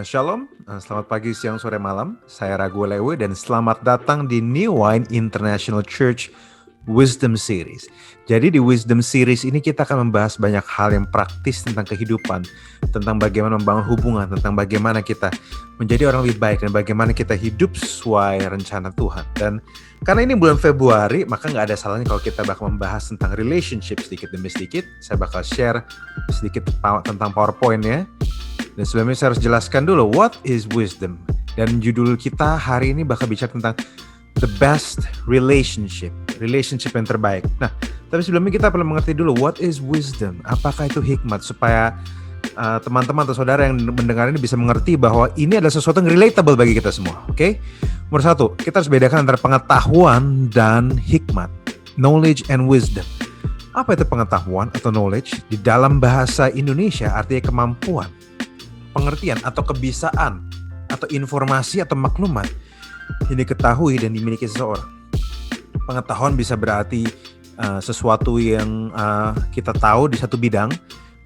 Shalom, selamat pagi, siang, sore, malam. Saya Ragu Lewe dan selamat datang di New Wine International Church Wisdom Series. Jadi di Wisdom Series ini kita akan membahas banyak hal yang praktis tentang kehidupan, tentang bagaimana membangun hubungan, tentang bagaimana kita menjadi orang lebih baik dan bagaimana kita hidup sesuai rencana Tuhan. Dan karena ini bulan Februari, maka nggak ada salahnya kalau kita bakal membahas tentang relationship sedikit demi sedikit. Saya bakal share sedikit tentang PowerPoint-nya. Dan sebelumnya saya harus jelaskan dulu, what is wisdom? Dan judul kita hari ini bakal bicara tentang the best relationship yang terbaik. Nah, tapi sebelumnya kita perlu mengerti dulu, what is wisdom? Apakah itu hikmat? Supaya teman-teman atau saudara yang mendengar ini bisa mengerti bahwa ini adalah sesuatu yang relatable bagi kita semua. Oke? Nomor satu, kita harus bedakan antara pengetahuan dan hikmat. Knowledge and wisdom. Apa itu pengetahuan atau knowledge? Di dalam bahasa Indonesia artinya kemampuan, pengertian atau kebiasaan atau informasi atau maklumat yang diketahui dan dimiliki seseorang. Pengetahuan bisa berarti sesuatu yang kita tahu di satu bidang.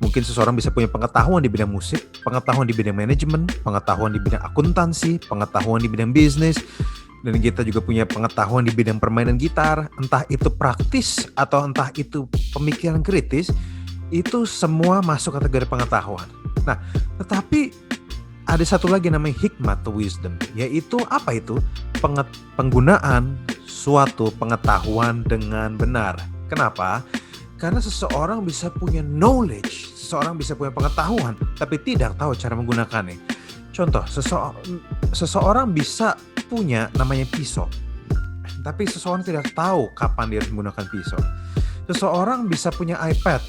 Mungkin seseorang bisa punya pengetahuan di bidang musik, pengetahuan di bidang manajemen, pengetahuan di bidang akuntansi, pengetahuan di bidang bisnis, dan kita juga punya pengetahuan di bidang permainan gitar. Entah itu praktis atau entah itu pemikiran kritis, itu semua masuk kategori pengetahuan. Nah, tetapi ada satu lagi namanya hikmat atau wisdom, yaitu apa itu? Penggunaan suatu pengetahuan dengan benar. Kenapa? Karena seseorang bisa punya knowledge, seseorang bisa punya pengetahuan, tapi tidak tahu cara menggunakannya. Contoh, seseorang bisa punya namanya pisau, tapi seseorang tidak tahu kapan dia harus menggunakan pisau. Seseorang bisa punya iPad,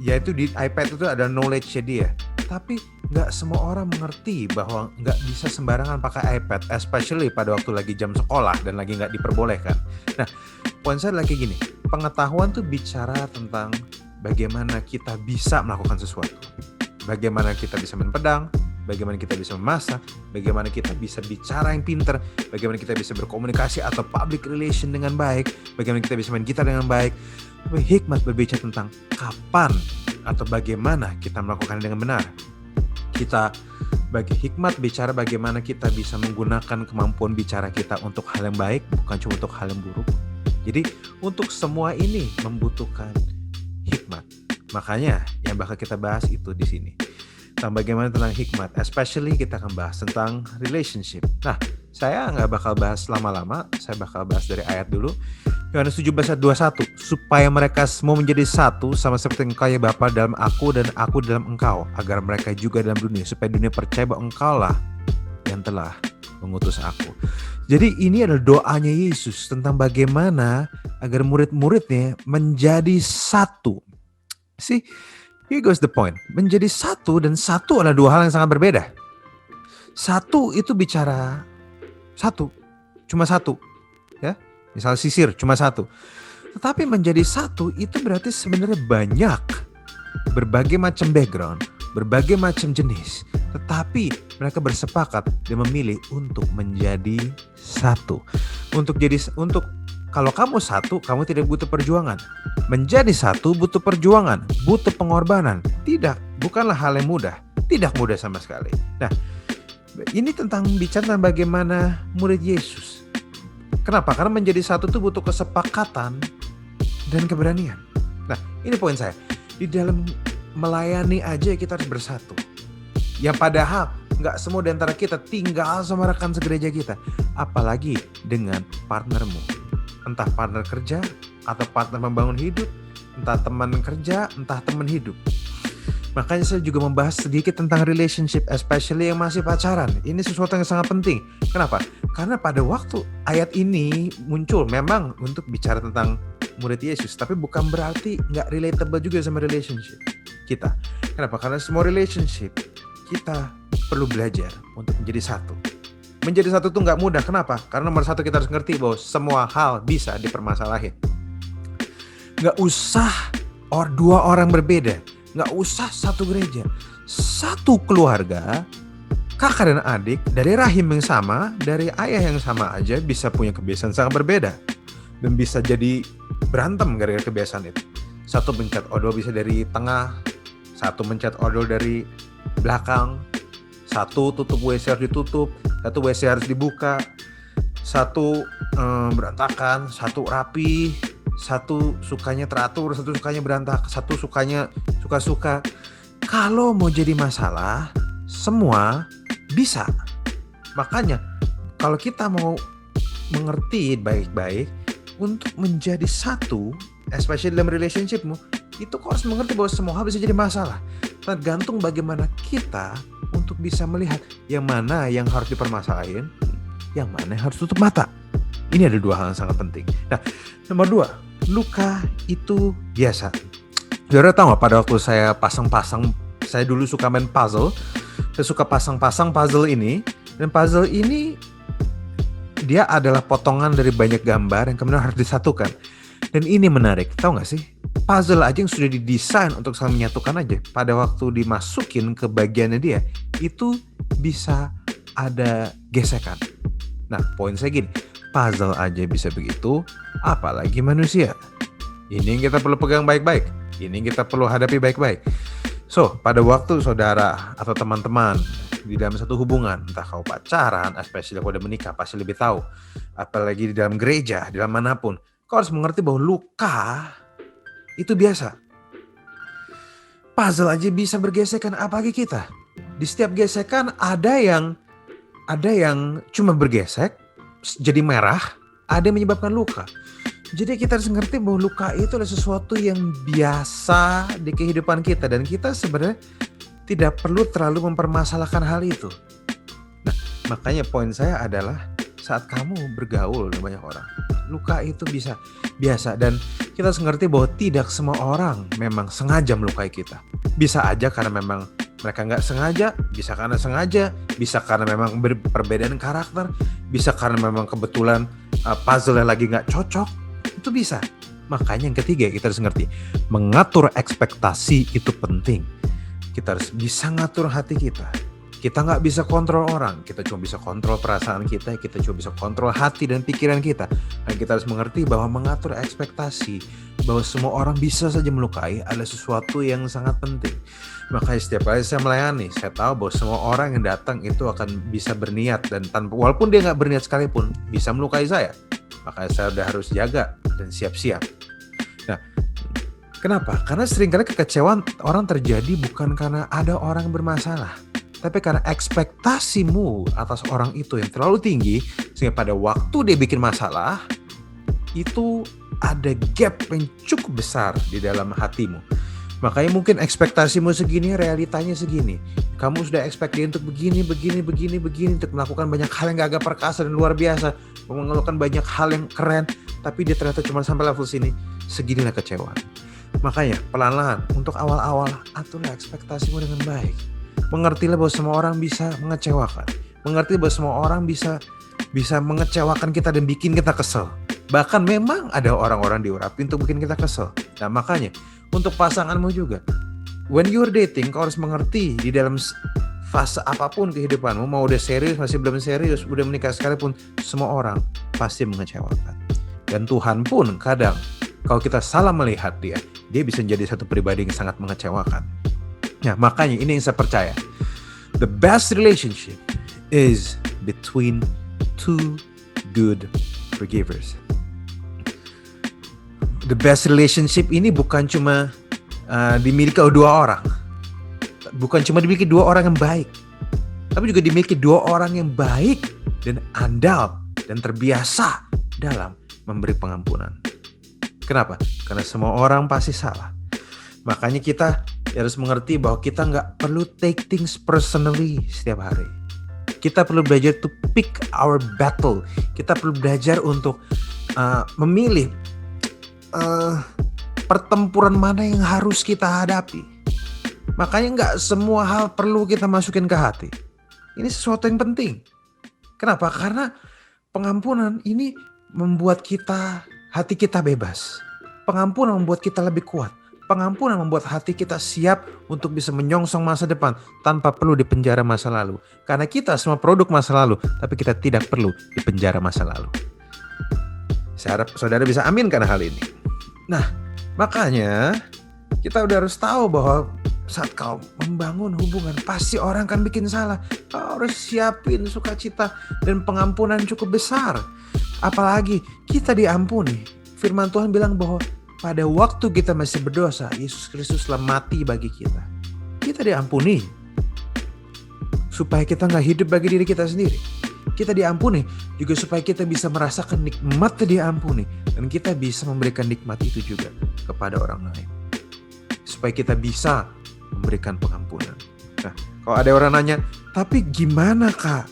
yaitu di iPad itu ada knowledge-nya dia. Tapi nggak semua orang mengerti bahwa nggak bisa sembarangan pakai iPad, especially pada waktu lagi jam sekolah dan lagi nggak diperbolehkan. Nah, poin saya lagi gini, pengetahuan tuh bicara tentang bagaimana kita bisa melakukan sesuatu. Bagaimana kita bisa main pedang, bagaimana kita bisa memasak, bagaimana kita bisa bicara yang pintar, bagaimana kita bisa berkomunikasi atau public relation dengan baik, bagaimana kita bisa main gitar dengan baik. Tapi hikmat berbicara tentang kapan atau bagaimana kita melakukan dengan benar. Kita bagi hikmat bicara bagaimana kita bisa menggunakan kemampuan bicara kita untuk hal yang baik, bukan cuma untuk hal yang buruk. Jadi untuk semua ini membutuhkan hikmat. Makanya yang bakal kita bahas itu di sini. Tentang bagaimana tentang hikmat, especially kita akan bahas tentang relationship. Nah, saya nggak bakal bahas lama-lama, saya bakal bahas dari ayat dulu. Yohanes 17 ayat 21, supaya mereka semua menjadi satu sama seperti engkau ya Bapa dalam aku dan aku dalam engkau, agar mereka juga dalam dunia, supaya dunia percaya bahwa engkau lah yang telah mengutus aku. Jadi ini adalah doanya Yesus tentang bagaimana agar murid-muridnya menjadi satu. See, here goes the point. Menjadi satu dan satu adalah dua hal yang sangat berbeda. Satu itu bicara satu, cuma satu, ya. Misal sisir cuma satu. Tetapi menjadi satu itu berarti sebenarnya banyak. Berbagai macam background, berbagai macam jenis. Tetapi mereka bersepakat dan memilih untuk menjadi satu. Kalau kamu satu, kamu tidak butuh perjuangan. Menjadi satu butuh perjuangan, butuh pengorbanan. Tidak, bukanlah hal yang mudah. Tidak mudah sama sekali. Nah, ini bicara tentang bagaimana murid Yesus. Kenapa? Karena menjadi satu itu butuh kesepakatan dan keberanian. Nah, ini poin saya. Di dalam melayani aja kita harus bersatu. Yang padahal nggak semua di antara kita tinggal sama rekan segereja kita. Apalagi dengan partnermu. Entah partner kerja atau partner membangun hidup. Entah teman kerja, entah teman hidup. Makanya saya juga membahas sedikit tentang relationship, especially yang masih pacaran. Ini sesuatu yang sangat penting. Kenapa? Karena pada waktu ayat ini muncul memang untuk bicara tentang murid Yesus, tapi bukan berarti nggak relatable juga sama relationship kita. Kenapa? Karena semua relationship kita perlu belajar untuk menjadi satu. Menjadi satu itu nggak mudah. Kenapa? Karena nomor satu kita harus ngerti bahwa semua hal bisa dipermasalahin. Nggak usah dua orang berbeda. Nggak usah satu gereja, satu keluarga, kakak dan adik dari rahim yang sama, dari ayah yang sama aja bisa punya kebiasaan sangat berbeda dan bisa jadi berantem gara-gara kebiasaan itu. Satu mencet odol bisa dari tengah, satu mencet odol dari belakang, Satu tutup WC harus ditutup, satu WC harus dibuka, satu berantakan, satu rapi, satu sukanya teratur, satu sukanya berantakan, satu sukanya suka-suka. Kalau mau jadi masalah, semua bisa. Makanya kalau kita mau mengerti baik-baik untuk menjadi satu, especially dalam relationshipmu, itu kau harus mengerti bahwa semua hal bisa jadi masalah. Tergantung bagaimana kita untuk bisa melihat yang mana yang harus dipermasalahin, yang mana yang harus tutup mata. Ini ada dua hal yang sangat penting. Nah, nomor 2, luka itu biasa. Saudara tahu nggak, pada waktu saya pasang-pasang, saya dulu suka main puzzle. Saya suka pasang-pasang puzzle ini, dan puzzle ini dia adalah potongan dari banyak gambar yang kemudian harus disatukan. Dan ini menarik, tahu nggak sih? Puzzle aja yang sudah didesain untuk saling menyatukan aja, pada waktu dimasukin ke bagiannya dia, itu bisa ada gesekan. Nah, poin saya gini, puzzle aja bisa begitu, apalagi manusia. Ini yang kita perlu pegang baik-baik, ini yang kita perlu hadapi baik-baik. So, pada waktu saudara atau teman-teman di dalam satu hubungan, entah kau pacaran, especially kalau udah menikah, pasti lebih tahu. Apalagi di dalam gereja, di dalam manapun, kau harus mengerti bahwa luka itu biasa. Puzzle aja bisa bergesekan, apalagi kita. Di setiap gesekan ada yang cuma bergesek, jadi merah, ada yang menyebabkan luka. Jadi kita harus mengerti bahwa luka itu adalah sesuatu yang biasa di kehidupan kita, dan kita sebenarnya tidak perlu terlalu mempermasalahkan hal itu. Nah, makanya poin saya adalah saat kamu bergaul dengan banyak orang, luka itu bisa biasa, dan kita harus mengerti bahwa tidak semua orang memang sengaja melukai kita. Bisa aja karena memang mereka nggak sengaja, bisa karena sengaja, bisa karena memang perbedaan karakter, bisa karena memang kebetulan puzzle-nya lagi nggak cocok, itu bisa. Makanya yang ketiga, kita harus ngerti, mengatur ekspektasi itu penting. Kita harus bisa ngatur hati kita. Kita nggak bisa kontrol orang, kita cuma bisa kontrol perasaan kita cuma bisa kontrol hati dan pikiran kita. Dan kita harus mengerti bahwa mengatur ekspektasi, bahwa semua orang bisa saja melukai, adalah sesuatu yang sangat penting. Makanya setiap kali saya melayani, saya tahu bahwa semua orang yang datang itu akan bisa berniat, dan walaupun dia nggak berniat sekalipun, bisa melukai saya. Makanya saya udah harus jaga dan siap-siap. Nah, kenapa? Karena seringkali kekecewaan orang terjadi bukan karena ada orang yang bermasalah, tapi karena ekspektasimu atas orang itu yang terlalu tinggi, sehingga pada waktu dia bikin masalah, itu ada gap yang cukup besar di dalam hatimu. Makanya mungkin ekspektasimu segini, realitanya segini. Kamu sudah expect dia untuk begini, untuk melakukan banyak hal yang gagah perkasa dan luar biasa, mengeluarkan banyak hal yang keren, tapi dia ternyata cuma sampai level sini. Seginilah kecewaan. Makanya pelan-pelan untuk awal-awal, aturlah ekspektasimu dengan baik. Mengertilah bahwa semua orang bisa mengecewakan. Mengerti bahwa semua orang bisa mengecewakan kita dan bikin kita kesel. Bahkan memang ada orang-orang diurapi untuk bikin kita kesel. Nah, makanya untuk pasanganmu juga, when you're dating, kau harus mengerti di dalam fase apapun kehidupanmu, mau udah serius, masih belum serius, udah menikah sekalipun, semua orang pasti mengecewakan. Dan Tuhan pun kadang, kalau kita salah melihat dia bisa menjadi satu pribadi yang sangat mengecewakan. Nah, makanya ini yang saya percaya. The best relationship is between two good forgivers. The best relationship ini bukan cuma dimiliki oleh dua orang. Bukan cuma dimiliki dua orang yang baik, tapi juga dimiliki dua orang yang baik dan andal dan terbiasa dalam memberi pengampunan. Kenapa? Karena semua orang pasti salah. Makanya kita harus mengerti bahwa kita nggak perlu take things personally setiap hari. Kita perlu belajar to pick our battle. Kita perlu belajar untuk memilih pertempuran mana yang harus kita hadapi. Makanya nggak semua hal perlu kita masukin ke hati. Ini sesuatu yang penting. Kenapa? Karena pengampunan ini membuat hati kita bebas. Pengampunan membuat kita lebih kuat. Pengampunan membuat hati kita siap untuk bisa menyongsong masa depan tanpa perlu dipenjara masa lalu. Karena kita semua produk masa lalu, tapi kita tidak perlu dipenjara masa lalu. Saya harap saudara bisa aminkan hal ini. Nah, makanya kita udah harus tahu bahwa saat kau membangun hubungan, pasti orang kan bikin salah. Kau harus siapin sukacita dan pengampunan cukup besar. Apalagi kita diampuni. Firman Tuhan bilang bahwa pada waktu kita masih berdosa, Yesus Kristus telah mati bagi kita. Kita diampuni supaya kita gak hidup bagi diri kita sendiri. Kita diampuni juga supaya kita bisa merasakan nikmat diampuni. Dan kita bisa memberikan nikmat itu juga kepada orang lain. Supaya kita bisa memberikan pengampunan. Nah, kalau ada orang nanya, tapi gimana Kak?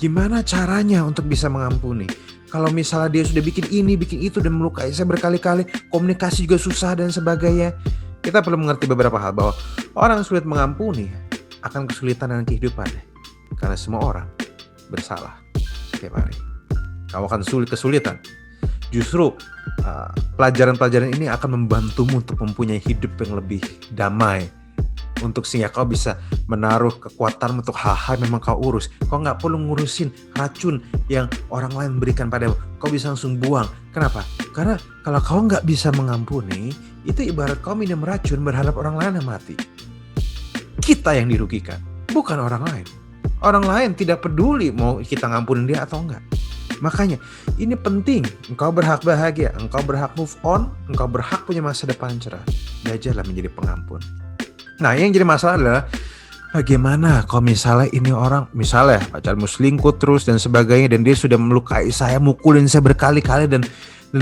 Gimana caranya untuk bisa mengampuni? Kalau misalnya dia sudah bikin ini, bikin itu dan melukai saya berkali-kali, komunikasi juga susah dan sebagainya. Kita perlu mengerti beberapa hal bahwa orang sulit mengampuni akan kesulitan dalam kehidupannya. Karena semua orang bersalah setiap hari. Kau akan kesulitan. Justru pelajaran-pelajaran ini akan membantumu untuk mempunyai hidup yang lebih damai. Untuk sehingga kau bisa menaruh kekuatan untuk hal-hal yang memang kau urus. Kau gak perlu ngurusin racun yang orang lain berikan padamu. Kau bisa langsung buang. Kenapa? Karena kalau kau gak bisa mengampuni, itu ibarat kau minum racun berharap orang lain yang mati. Kita yang dirugikan, bukan orang lain. Orang lain tidak peduli mau kita ngampunin dia atau enggak. Makanya ini penting. Engkau berhak bahagia, engkau berhak move on, engkau berhak punya masa depan cerah. Belajarlah menjadi pengampun. Nah, yang jadi masalah adalah bagaimana kalau misalnya ini orang, misalnya pacarmu selingkuh terus dan sebagainya, dan dia sudah melukai saya, mukulin saya berkali-kali dan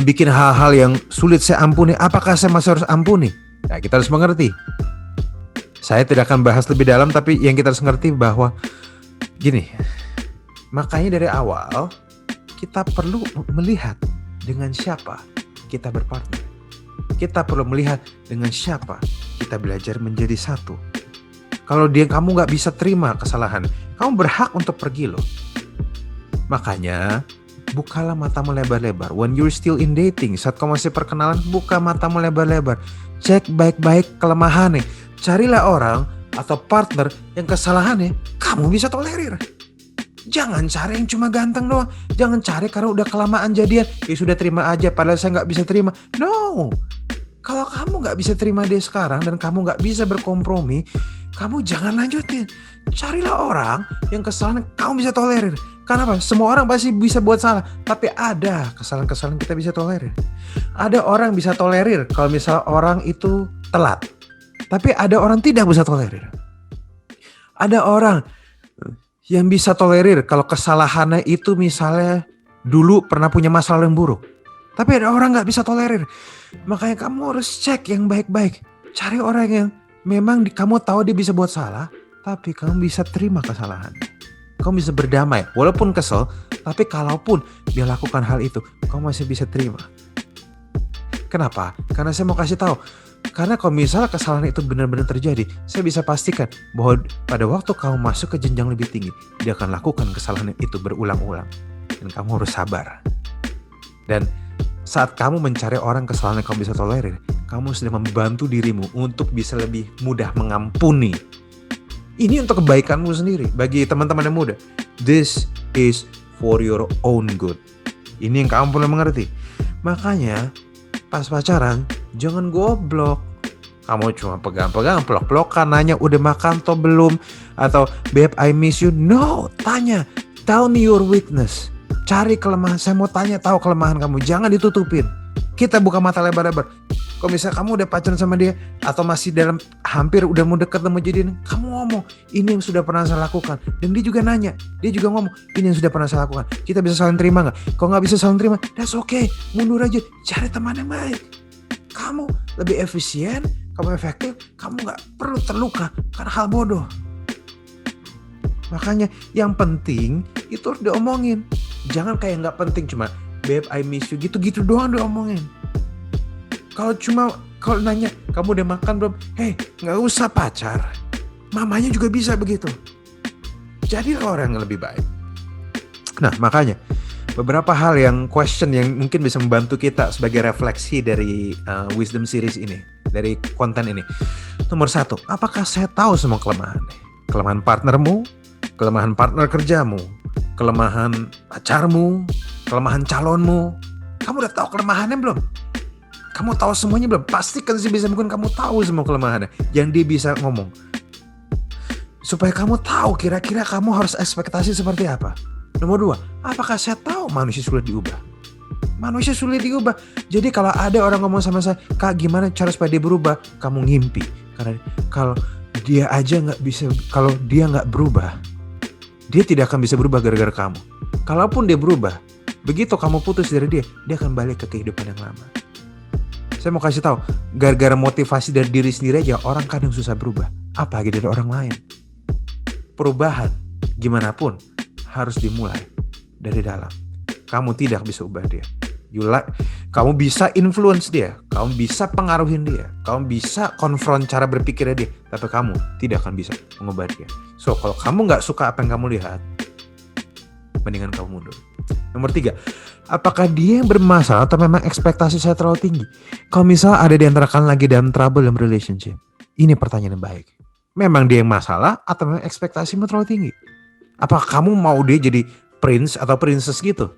bikin hal-hal yang sulit saya ampuni. Apakah saya masih harus ampuni? Nah, kita harus mengerti. Saya tidak akan bahas lebih dalam, tapi yang kita harus mengerti bahwa gini, makanya dari awal kita perlu melihat dengan siapa kita berpartner. Kita perlu melihat dengan siapa kita belajar menjadi satu. Kalau kamu gak bisa terima kesalahan, kamu berhak untuk pergi loh. Makanya bukalah matamu lebar-lebar. When you're still in dating, saat kamu masih perkenalan, buka matamu lebar-lebar. Cek baik-baik kelemahannya. Carilah orang atau partner yang kesalahannya kamu bisa tolerir. Jangan cari yang cuma ganteng doang. Jangan cari karena udah kelamaan jadian, ya sudah terima aja padahal saya gak bisa terima. No. Kalau kamu gak bisa terima dia sekarang dan kamu gak bisa berkompromi, kamu jangan lanjutin. Carilah orang yang kesalahan kamu bisa tolerir. Karena apa? Semua orang pasti bisa buat salah, tapi ada kesalahan-kesalahan kita bisa tolerir. Ada orang bisa tolerir kalau misalnya orang itu telat, tapi ada orang tidak bisa tolerir. Ada orang yang bisa tolerir kalau kesalahannya itu misalnya dulu pernah punya masa lalu yang buruk, tapi ada orang gak bisa tolerir. Makanya kamu harus cek yang baik-baik. Cari orang yang memang kamu tahu dia bisa buat salah, tapi kamu bisa terima kesalahan. Kamu bisa berdamai, walaupun kesel, tapi kalaupun dia lakukan hal itu, kamu masih bisa terima. Kenapa? Karena saya mau kasih tahu. Karena kalau misalnya kesalahan itu benar-benar terjadi, saya bisa pastikan bahwa pada waktu kamu masuk ke jenjang lebih tinggi, dia akan lakukan kesalahan itu berulang-ulang. Dan kamu harus sabar. Dan saat kamu mencari orang kesalahan yang kamu bisa tolerir, kamu sudah membantu dirimu untuk bisa lebih mudah mengampuni. Ini untuk kebaikanmu sendiri. Bagi teman-teman yang muda, this is for your own good. Ini yang kamu perlu mengerti. Makanya pas pacaran jangan goblok. Kamu cuma pegang-pegang, pelok-pelokan, nanya udah makan atau belum, atau babe I miss you. No, tanya, tell me your weakness. Cari kelemahan, saya mau tanya tahu kelemahan kamu, jangan ditutupin. Kita buka mata lebar-lebar. Kalau misalnya kamu udah pacaran sama dia atau masih dalam hampir udah mau deket mau jadiin, kamu ngomong ini yang sudah pernah saya lakukan, dan dia juga nanya, dia juga ngomong ini yang sudah pernah saya lakukan. Kita bisa saling terima nggak? Kalau nggak bisa saling terima, that's okay, mundur aja, cari teman yang baik. Kamu lebih efisien, kamu efektif, kamu nggak perlu terluka karena hal bodoh. Makanya yang penting itu harus diomongin. Jangan kayak nggak penting cuma babe I miss you gitu-gitu doang diomongin. Kalau nanya kamu udah makan belum? Hey, nggak usah pacar. Mamanya juga bisa begitu. Jadi orang yang lebih baik. Nah makanya beberapa hal yang question yang mungkin bisa membantu kita sebagai refleksi dari Wisdom Series ini, dari konten ini. Nomor 1, apakah saya tahu semua kelemahan? Kelemahan partnermu, kelemahan partner kerjamu, kelemahan pacarmu, kelemahan calonmu. Kamu udah tahu kelemahannya belum? Kamu tahu semuanya belum? Pastikan sebisa mungkin kamu tahu semua kelemahannya. Yang dia bisa ngomong. Supaya kamu tahu kira-kira kamu harus ekspektasi seperti apa. Nomor 2, apakah saya tahu manusia sulit diubah? Manusia sulit diubah. Jadi kalau ada orang ngomong sama saya, Kak gimana cara supaya dia berubah? Kamu ngimpi. Karena kalau dia aja nggak bisa, kalau dia nggak berubah, dia tidak akan bisa berubah gara-gara kamu. Kalaupun dia berubah, begitu kamu putus dari dia akan balik ke kehidupan yang lama. Saya mau kasih tahu, gara-gara motivasi dari diri sendiri aja orang kadang susah berubah. Apalagi dari orang lain. Perubahan, gimana pun, harus dimulai dari dalam. Kamu tidak bisa ubah dia. Kamu bisa influence dia, kamu bisa pengaruhin dia, kamu bisa konfront cara berpikirnya dia, tapi kamu tidak akan bisa mengubah dia. So, kalau kamu nggak suka apa yang kamu lihat, mendingan kamu mundur. Nomor 3, apakah dia yang bermasalah atau memang ekspektasi saya terlalu tinggi? Kalau misal ada di antara kalian lagi dalam trouble dalam relationship, ini pertanyaan yang baik. Memang dia yang masalah atau memang ekspektasimu terlalu tinggi? Apakah kamu mau dia jadi prince atau princess gitu?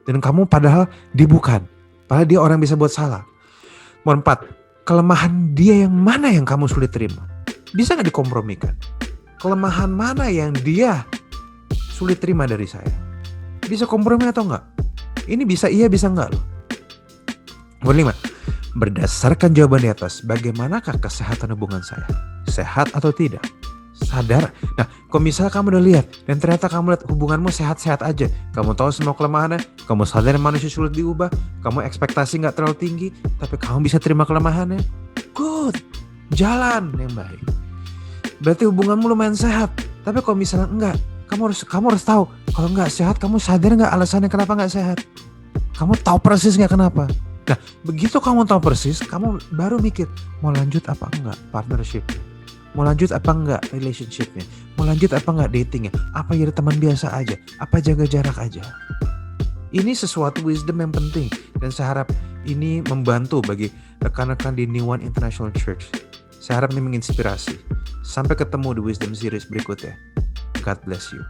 Dan kamu padahal dia bukan. Padahal dia orang yang bisa buat salah. Nomor 4, kelemahan dia yang mana yang kamu sulit terima? Bisa gak dikompromikan? Kelemahan mana yang dia sulit terima dari saya? Bisa kompromi atau enggak? Ini bisa iya, bisa enggak loh. Nomor 5, berdasarkan jawaban di atas, bagaimanakah kesehatan hubungan saya? Sehat atau tidak? Sadar. Nah, kalau misalnya kamu udah lihat dan ternyata kamu lihat hubunganmu sehat-sehat aja, kamu tahu semua kelemahannya, kamu sadar manusia sulit diubah, kamu ekspektasi nggak terlalu tinggi, tapi kamu bisa terima kelemahannya, good, jalan yang baik. Berarti hubunganmu lumayan sehat. Tapi kalau misalnya enggak, kamu harus tahu kalau enggak sehat, kamu sadar nggak alasannya kenapa nggak sehat? Kamu tahu persis nggak kenapa? Nah, begitu kamu tahu persis, kamu baru mikir mau lanjut apa enggak partnership. Mau lanjut apa enggak relationship-nya? Mau lanjut apa enggak dating-nya? Apa jadi teman biasa aja? Apa jaga jarak aja? Ini sesuatu wisdom yang penting. Dan saya harap ini membantu bagi rekan-rekan di New One International Church. Saya harap ini menginspirasi. Sampai ketemu di Wisdom Series berikutnya. God bless you.